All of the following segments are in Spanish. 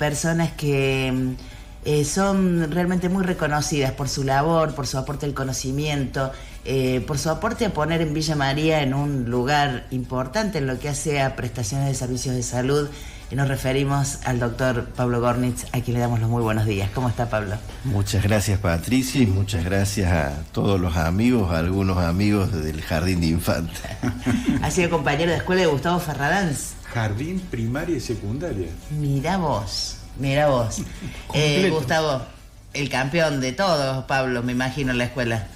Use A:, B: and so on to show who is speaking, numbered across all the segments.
A: personas que son realmente muy reconocidas por su labor, por su aporte al conocimiento, por su aporte a poner en Villa María en un lugar importante en lo que hace a prestaciones de servicios de salud. Y nos referimos al doctor Pablo Gornitz, a quien le damos los muy buenos días. ¿Cómo está, Pablo?
B: Muchas gracias, Patricia, y muchas gracias a todos los amigos, a algunos amigos del Jardín de Infantes.
A: Ha sido compañero de escuela de Gustavo Ferradanz.
C: Jardín, primaria y secundaria.
A: Mirá vos. Gustavo, el campeón de todos, Pablo, me imagino, en la escuela.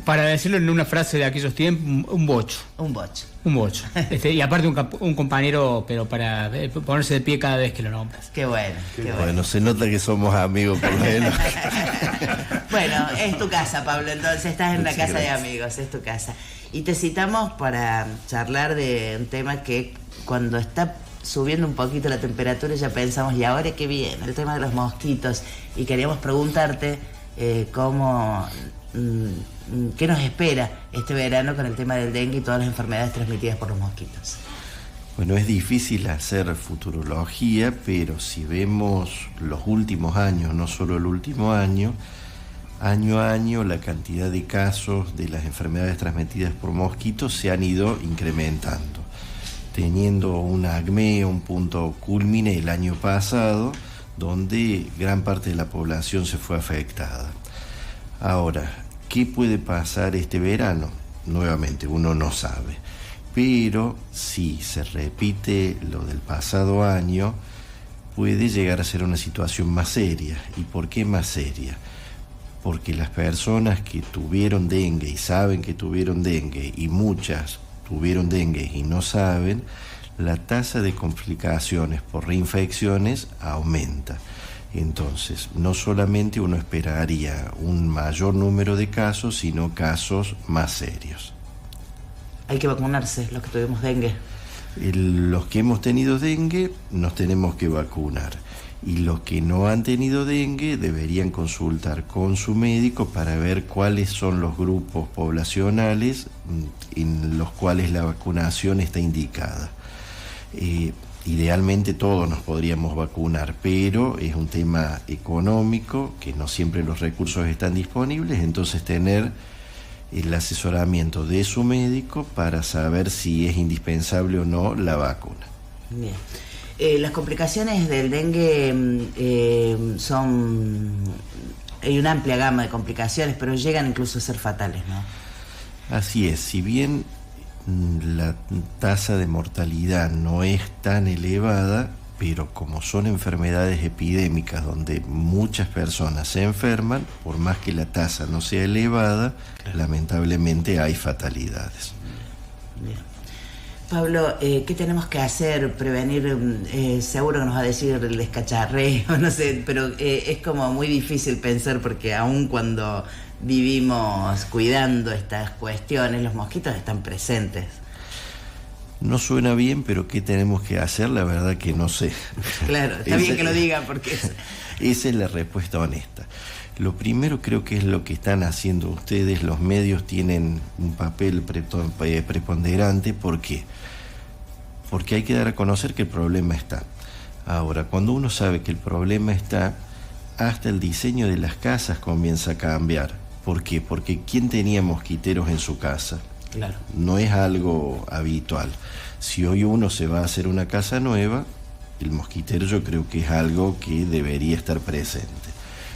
D: Para decirlo en una frase de aquellos tiempos, un bocho.
A: Un bocho.
D: Un bocho. Y aparte un compañero, pero para ponerse de pie cada vez que lo nombras.
A: Qué bueno, qué bueno.
B: Bueno, se nota que somos amigos por lo menos.
A: Bueno, es tu casa, Pablo, entonces estás en la casa
B: gracias.
A: de amigos, es tu casa. Y te citamos para charlar de un tema que cuando está subiendo un poquito la temperatura ya pensamos, ¿y ahora qué viene? El tema de los mosquitos. Y queríamos preguntarte ¿qué nos espera este verano con el tema del dengue y todas las enfermedades transmitidas por los mosquitos?
B: Bueno, es difícil hacer futurología, pero si vemos los últimos años, no solo el último año a año, la cantidad de casos de las enfermedades transmitidas por mosquitos se han ido incrementando, teniendo un acme, un punto culmine el año pasado, donde gran parte de la población se fue afectada. Ahora, ¿qué puede pasar este verano? Nuevamente, uno no sabe. Pero si se repite lo del pasado año, puede llegar a ser una situación más seria. ¿Y por qué más seria? Porque las personas que tuvieron dengue y saben que tuvieron dengue, y muchas tuvieron dengue y no saben, la tasa de complicaciones por reinfecciones aumenta. Entonces, no solamente uno esperaría un mayor número de casos, sino casos más serios.
A: Hay que vacunarse, los que tuvimos dengue.
B: Los que hemos tenido dengue nos tenemos que vacunar. Y los que no han tenido dengue deberían consultar con su médico para ver cuáles son los grupos poblacionales en los cuales la vacunación está indicada. Idealmente todos nos podríamos vacunar, pero es un tema económico, que no siempre los recursos están disponibles, entonces tener el asesoramiento de su médico para saber si es indispensable o no la vacuna.
A: Bien. Las complicaciones del dengue hay una amplia gama de complicaciones, pero llegan incluso a ser fatales, ¿no?
B: Así es, si bien la tasa de mortalidad no es tan elevada, pero como son enfermedades epidémicas donde muchas personas se enferman, por más que la tasa no sea elevada, lamentablemente hay fatalidades.
A: Bien. Pablo, ¿qué tenemos que hacer? Prevenir, seguro que nos va a decir el descacharreo, no sé, pero es como muy difícil pensar porque aun cuando vivimos cuidando estas cuestiones, los mosquitos están presentes.
B: No suena bien, pero ¿qué tenemos que hacer? La verdad que no sé.
A: Claro, está bien que lo diga porque...
B: Esa es la respuesta honesta. Lo primero creo que es lo que están haciendo ustedes, los medios tienen un papel preponderante. ¿Por qué? Porque hay que dar a conocer que el problema está. Ahora, cuando uno sabe que el problema está, hasta el diseño de las casas comienza a cambiar. ¿Por qué? Porque ¿quién tenía mosquiteros en su casa?
A: Claro.
B: No es algo habitual. Si hoy uno se va a hacer una casa nueva, el mosquitero yo creo que es algo que debería estar presente.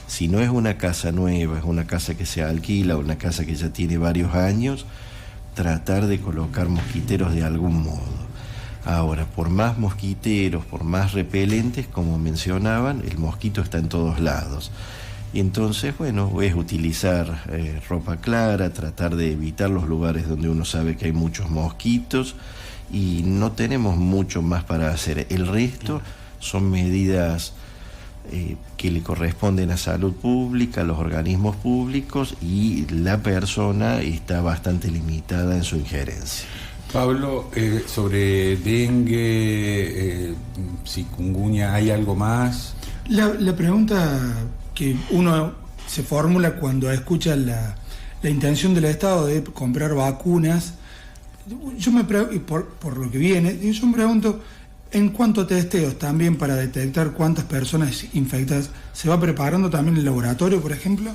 B: Si no es una casa nueva, es una casa que se alquila, una casa que ya tiene varios años, tratar de colocar mosquiteros de algún modo. Ahora, por más mosquiteros, por más repelentes, como mencionaban, el mosquito está en todos lados. Y entonces, bueno, es utilizar ropa clara, tratar de evitar los lugares donde uno sabe que hay muchos mosquitos y no tenemos mucho más para hacer. El resto son medidas que le corresponden a salud pública, a los organismos públicos, y la persona está bastante limitada en su injerencia.
C: Pablo, sobre dengue, chikungunya, ¿hay algo más?
E: La pregunta que uno se formula cuando escucha la intención del Estado de comprar vacunas, yo me pregunto, por lo que viene, yo me pregunto, En cuanto a testeos, también para detectar cuántas personas infectadas, ¿se va preparando también el laboratorio, por ejemplo?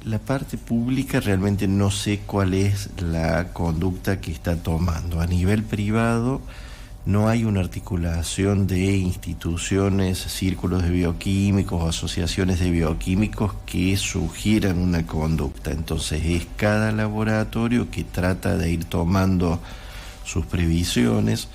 B: La parte pública realmente no sé cuál es la conducta que está tomando. A nivel privado no hay una articulación de instituciones, círculos de bioquímicos, asociaciones de bioquímicos que sugieran una conducta. Entonces es cada laboratorio que trata de ir tomando sus previsiones.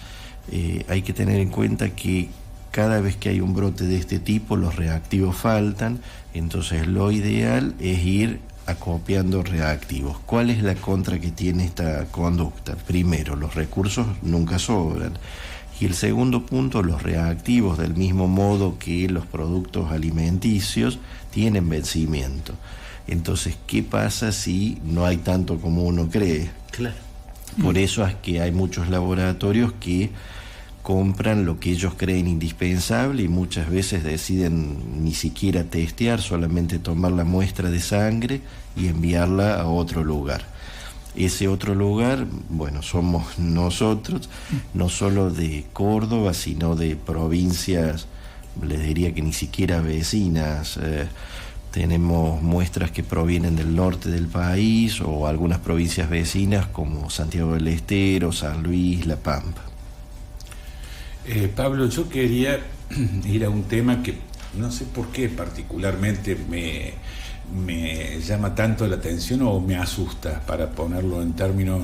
B: Hay que tener en cuenta que cada vez que hay un brote de este tipo, los reactivos faltan, entonces lo ideal es ir acopiando reactivos. ¿Cuál es la contra que tiene esta conducta? Primero, los recursos nunca sobran. Y el segundo punto, los reactivos, del mismo modo que los productos alimenticios, tienen vencimiento. Entonces, ¿qué pasa si no hay tanto como uno cree?
A: Claro.
B: Por eso es que hay muchos laboratorios que compran lo que ellos creen indispensable y muchas veces deciden ni siquiera testear, solamente tomar la muestra de sangre y enviarla a otro lugar. Ese otro lugar, bueno, somos nosotros, no solo de Córdoba, sino de provincias, les diría que ni siquiera vecinas. Tenemos muestras que provienen del norte del país o algunas provincias vecinas como Santiago del Estero, San Luis, La Pampa.
C: Pablo, yo quería ir a un tema que no sé por qué particularmente me llama tanto la atención o me asusta, para ponerlo en términos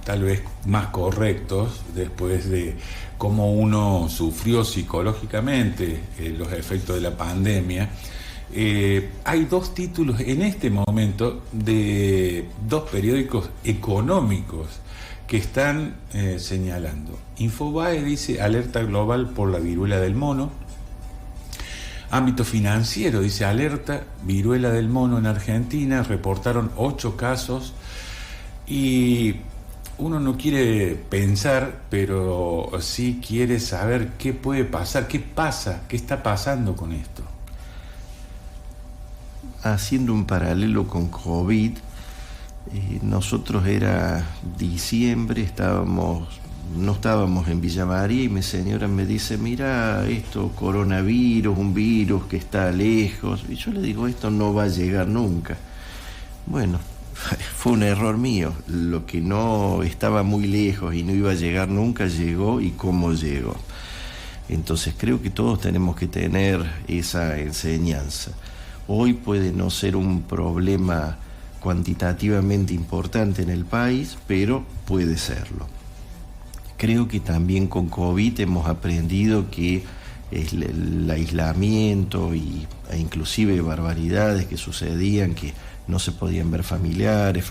C: tal vez más correctos, después de cómo uno sufrió psicológicamente los efectos de la pandemia. Hay dos títulos en este momento de dos periódicos económicos que están señalando. Infobae dice alerta global por la viruela del mono. Ámbito financiero dice alerta viruela del mono en Argentina, reportaron 8 casos. Y uno no quiere pensar, pero sí quiere saber qué puede pasar, qué pasa, qué está pasando con esto.
B: Haciendo un paralelo con COVID, nosotros era diciembre, no estábamos en Villa María y mi señora me dice, mira, esto coronavirus, un virus que está lejos, y yo le digo, esto no va a llegar nunca. Bueno, fue un error mío, lo que no estaba muy lejos y no iba a llegar nunca llegó, y cómo llegó. Entonces creo que todos tenemos que tener esa enseñanza. Hoy puede no ser un problema cuantitativamente importante en el país, pero puede serlo. Creo que también con COVID hemos aprendido que el aislamiento e inclusive barbaridades que sucedían, que no se podían ver familiares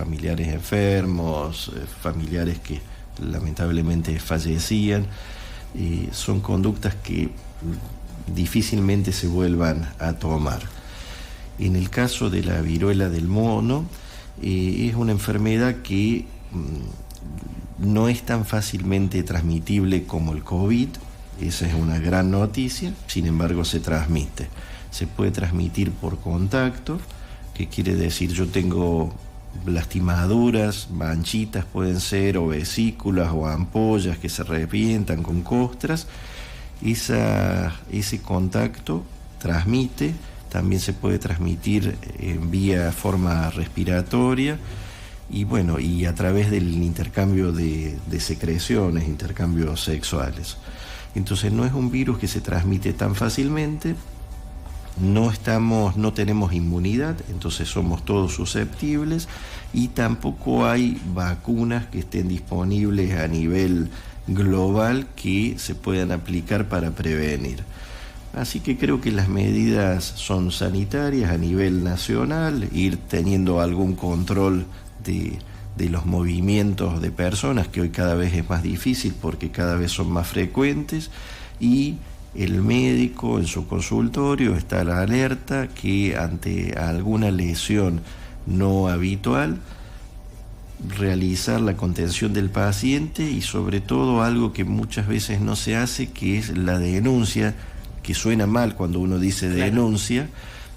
B: enfermos, familiares que lamentablemente fallecían, son conductas que difícilmente se vuelvan a tomar. En el caso de la viruela del mono, es una enfermedad que no es tan fácilmente transmitible como el COVID. Esa es una gran noticia, sin embargo se transmite. Se puede transmitir por contacto, que quiere decir yo tengo lastimaduras, manchitas pueden ser, o vesículas o ampollas que se revientan con costras. Ese contacto transmite. También se puede transmitir en vía forma respiratoria y bueno, y a través del intercambio de secreciones, intercambios sexuales. Entonces no es un virus que se transmite tan fácilmente, no tenemos inmunidad, entonces somos todos susceptibles, y tampoco hay vacunas que estén disponibles a nivel global que se puedan aplicar para prevenir. Así que creo que las medidas son sanitarias a nivel nacional, ir teniendo algún control de los movimientos de personas, que hoy cada vez es más difícil porque cada vez son más frecuentes, y el médico en su consultorio está a la alerta que ante alguna lesión no habitual, realizar la contención del paciente y sobre todo algo que muchas veces no se hace, que es la denuncia, que suena mal cuando uno dice denuncia,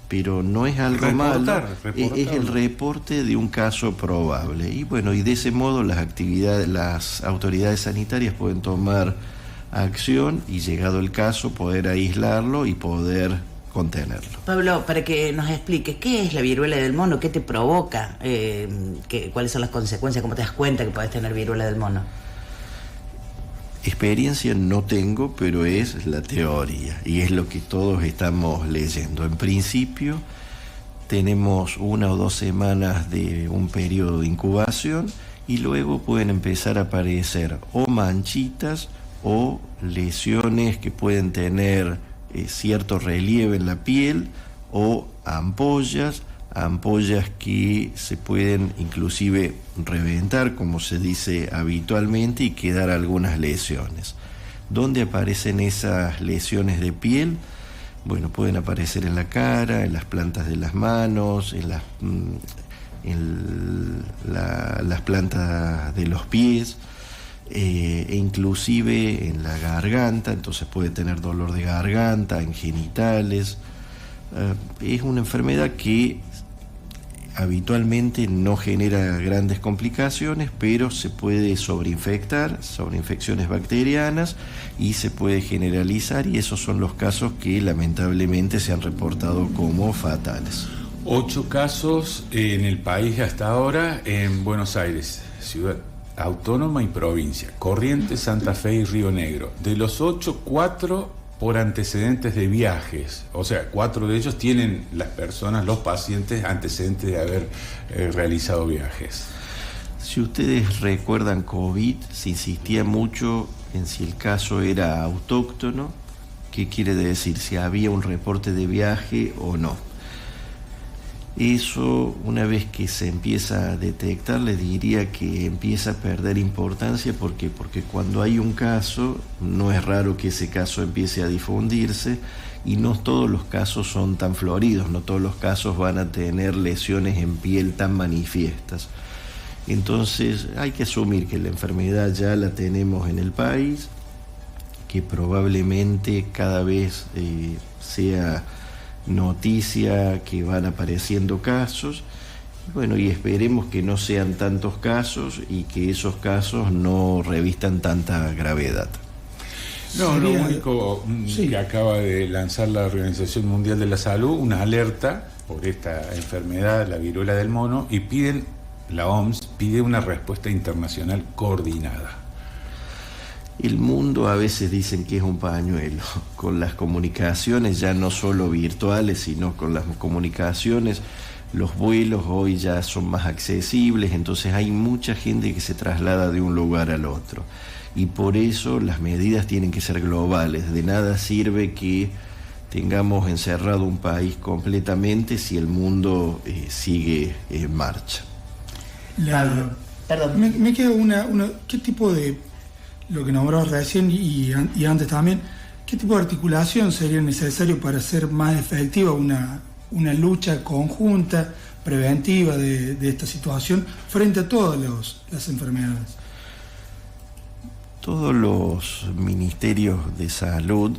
B: pero no es algo malo, es el reporte de un caso probable. Y bueno, y de ese modo las autoridades sanitarias pueden tomar acción y, llegado el caso, poder aislarlo y poder contenerlo.
A: Pablo, para que nos expliques, ¿qué es la viruela del mono? ¿Qué te provoca? ¿Cuáles son las consecuencias? ¿Cómo te das cuenta que podés tener viruela del mono?
B: Experiencia no tengo, pero es la teoría y es lo que todos estamos leyendo. En principio tenemos 1 o 2 semanas de un periodo de incubación y luego pueden empezar a aparecer o manchitas o lesiones que pueden tener cierto relieve en la piel, o ampollas que se pueden inclusive reventar, como se dice habitualmente, y quedar algunas lesiones. ¿Dónde aparecen esas lesiones de piel? Bueno, pueden aparecer en la cara, en las plantas de las manos, en las plantas de los pies, e inclusive en la garganta. Entonces puede tener dolor de garganta, en genitales. Es una enfermedad que habitualmente no genera grandes complicaciones, pero se puede sobreinfecciones bacterianas, y se puede generalizar, y esos son los casos que lamentablemente se han reportado como fatales.
C: 8 casos en el país hasta ahora, en Buenos Aires, ciudad autónoma y provincia, Corrientes, Santa Fe y Río Negro. De los 8, 4 por antecedentes de viajes, o sea, 4 de ellos tienen las personas, los pacientes, antecedentes de haber realizado viajes.
B: Si ustedes recuerdan COVID, se insistía mucho en si el caso era autóctono. ¿Qué quiere decir? Si había un reporte de viaje o no. Eso, una vez que se empieza a detectar, le diría que empieza a perder importancia. ¿Por qué? Porque cuando hay un caso, no es raro que ese caso empiece a difundirse, y no todos los casos son tan floridos, no todos los casos van a tener lesiones en piel tan manifiestas. Entonces hay que asumir que la enfermedad ya la tenemos en el país, que probablemente cada vez sea noticia que van apareciendo casos. Bueno, y esperemos que no sean tantos casos y que esos casos no revistan tanta gravedad.
C: No, lo único que acaba de lanzar la Organización Mundial de la Salud, una alerta por esta enfermedad, la viruela del mono, y la OMS pide una respuesta internacional coordinada.
B: El mundo a veces dicen que es un pañuelo. Con las comunicaciones, ya no solo virtuales, sino con las comunicaciones, los vuelos hoy ya son más accesibles, entonces hay mucha gente que se traslada de un lugar al otro. Y por eso las medidas tienen que ser globales. De nada sirve que tengamos encerrado un país completamente si el mundo sigue en marcha.
A: Perdón.
E: Me queda ¿qué tipo de, lo que nombramos recién y antes también, qué tipo de articulación sería necesario para hacer más efectiva una lucha conjunta, preventiva de esta situación frente a todas las enfermedades?
B: Todos los ministerios de salud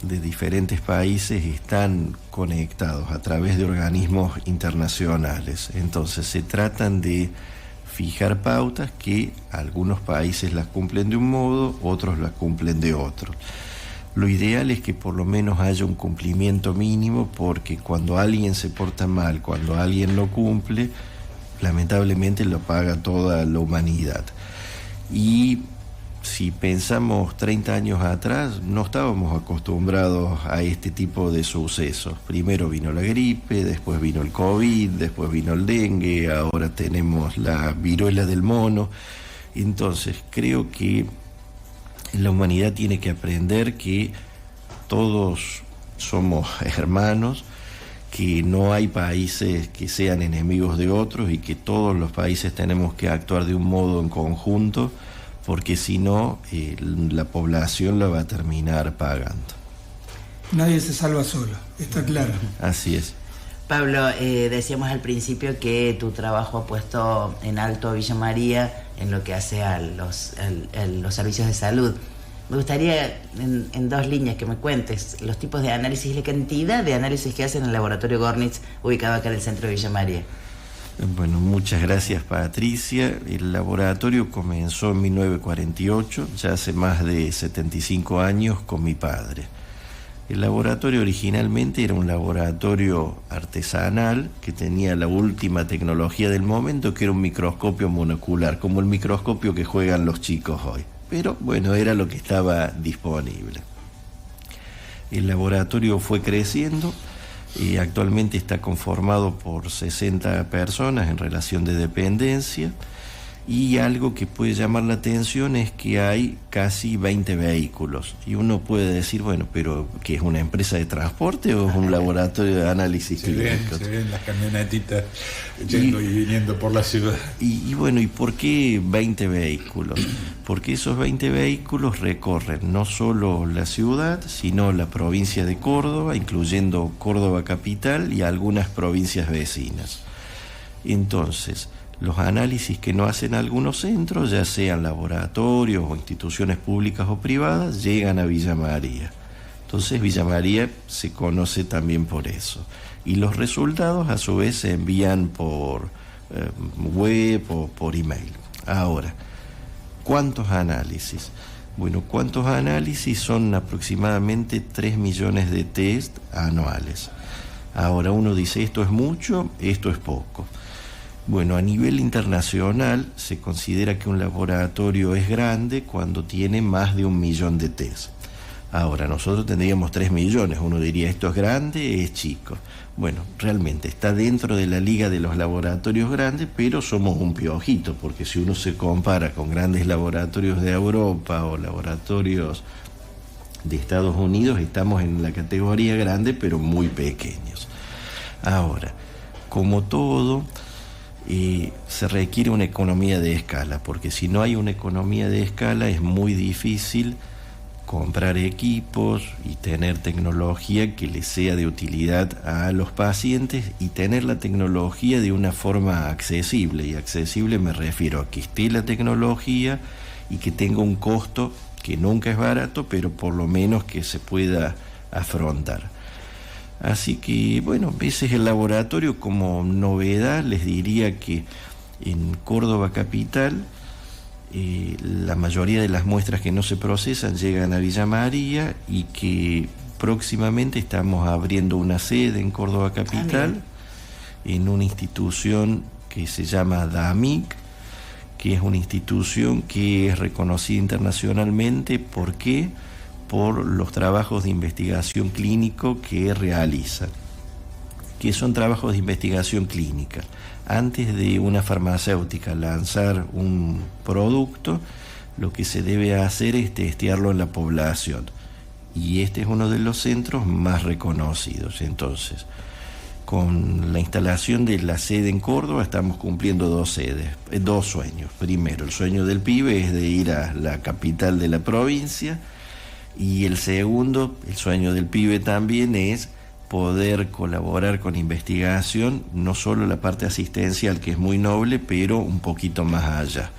B: de diferentes países están conectados a través de organismos internacionales. Entonces se tratan de fijar pautas que algunos países las cumplen de un modo, otros las cumplen de otro. Lo ideal es que por lo menos haya un cumplimiento mínimo, porque cuando alguien se porta mal, cuando alguien no cumple, lamentablemente lo paga toda la humanidad. Y si pensamos 30 años atrás, no estábamos acostumbrados a este tipo de sucesos. Primero vino la gripe, después vino el COVID, después vino el dengue, ahora tenemos la viruela del mono. Entonces creo que la humanidad tiene que aprender que todos somos hermanos, que no hay países que sean enemigos de otros, y que todos los países tenemos que actuar de un modo en conjunto, porque si no, la población la va a terminar pagando.
E: Nadie se salva solo, está claro.
B: Así es.
A: Pablo, decíamos al principio que tu trabajo ha puesto en alto a Villa María en lo que hace a los servicios de salud. Me gustaría, en 2 líneas, que me cuentes los tipos de análisis y la cantidad de análisis que hacen en el laboratorio Gornitz, ubicado acá en el centro de Villa María.
B: Bueno, muchas gracias, Patricia. El laboratorio comenzó en 1948, ya hace más de 75 años, con mi padre. El laboratorio originalmente era un laboratorio artesanal que tenía la última tecnología del momento, que era un microscopio monocular, como el microscopio que juegan los chicos hoy. Pero bueno, era lo que estaba disponible. El laboratorio fue creciendo. Actualmente está conformado por 60 personas en relación de dependencia, y algo que puede llamar la atención es que hay casi 20 vehículos. Y uno puede decir, bueno, pero ¿qué es una empresa de transporte o es un laboratorio de análisis clínico?
C: Se ven las camionetitas yendo y viniendo por la ciudad.
B: Y bueno, ¿y por qué 20 vehículos? Porque esos 20 vehículos recorren no solo la ciudad, sino la provincia de Córdoba, incluyendo Córdoba capital y algunas provincias vecinas. Entonces, los análisis que no hacen algunos centros, ya sean laboratorios o instituciones públicas o privadas, llegan a Villa María. Entonces Villa María se conoce también por eso. Y los resultados a su vez se envían por web o por email. Ahora, ¿cuántos análisis? Bueno, ¿cuántos análisis? Son aproximadamente 3 millones de test anuales. Ahora uno dice, ¿esto es mucho? ¿Esto es poco? Bueno, a nivel internacional se considera que un laboratorio es grande cuando tiene más de 1 millón de test. Ahora, nosotros tendríamos 3 millones, uno diría, ¿esto es grande? ¿Es chico? Bueno, realmente está dentro de la liga de los laboratorios grandes, pero somos un piojito, porque si uno se compara con grandes laboratorios de Europa o laboratorios de Estados Unidos, estamos en la categoría grande, pero muy pequeños. Ahora, como todo, se requiere una economía de escala, porque si no hay una economía de escala es muy difícil comprar equipos y tener tecnología que les sea de utilidad a los pacientes, y tener la tecnología de una forma accesible. Y accesible me refiero a que esté la tecnología y que tenga un costo que nunca es barato, pero por lo menos que se pueda afrontar. Así que, bueno, ese es el laboratorio. Como novedad les diría que en Córdoba capital la mayoría de las muestras que no se procesan llegan a Villa María, y que próximamente estamos abriendo una sede en Córdoba capital en una institución que se llama DAMIC, que es una institución que es reconocida internacionalmente. ¿Por qué? Por los trabajos de investigación clínico que realiza. ¿Qué son trabajos de investigación clínica? Antes de una farmacéutica lanzar un producto, lo que se debe hacer es testearlo en la población. Y este es uno de los centros más reconocidos. Entonces, con la instalación de la sede en Córdoba estamos cumpliendo dos sueños. Primero, el sueño del pibe es de ir a la capital de la provincia. Y el segundo, el sueño del pibe también, es poder colaborar con investigación, no solo la parte asistencial, que es muy noble, pero un poquito más allá.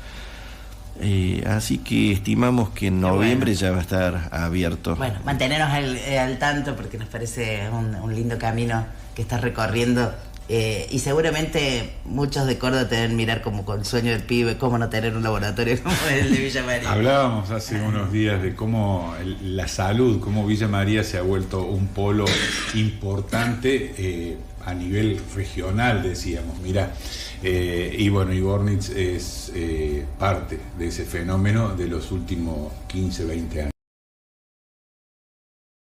B: Así que estimamos que en noviembre ya va a estar abierto.
A: Bueno, mantenernos al tanto, porque nos parece un lindo camino que estás recorriendo. Y seguramente muchos de Córdoba te deben mirar como con sueño del pibe, cómo no tener un laboratorio como el de Villa María.
C: Hablábamos hace unos días de cómo la salud, cómo Villa María se ha vuelto un polo importante a nivel regional, decíamos, mira, y bueno, Ibornitz es parte de ese fenómeno de los últimos 15, 20 años.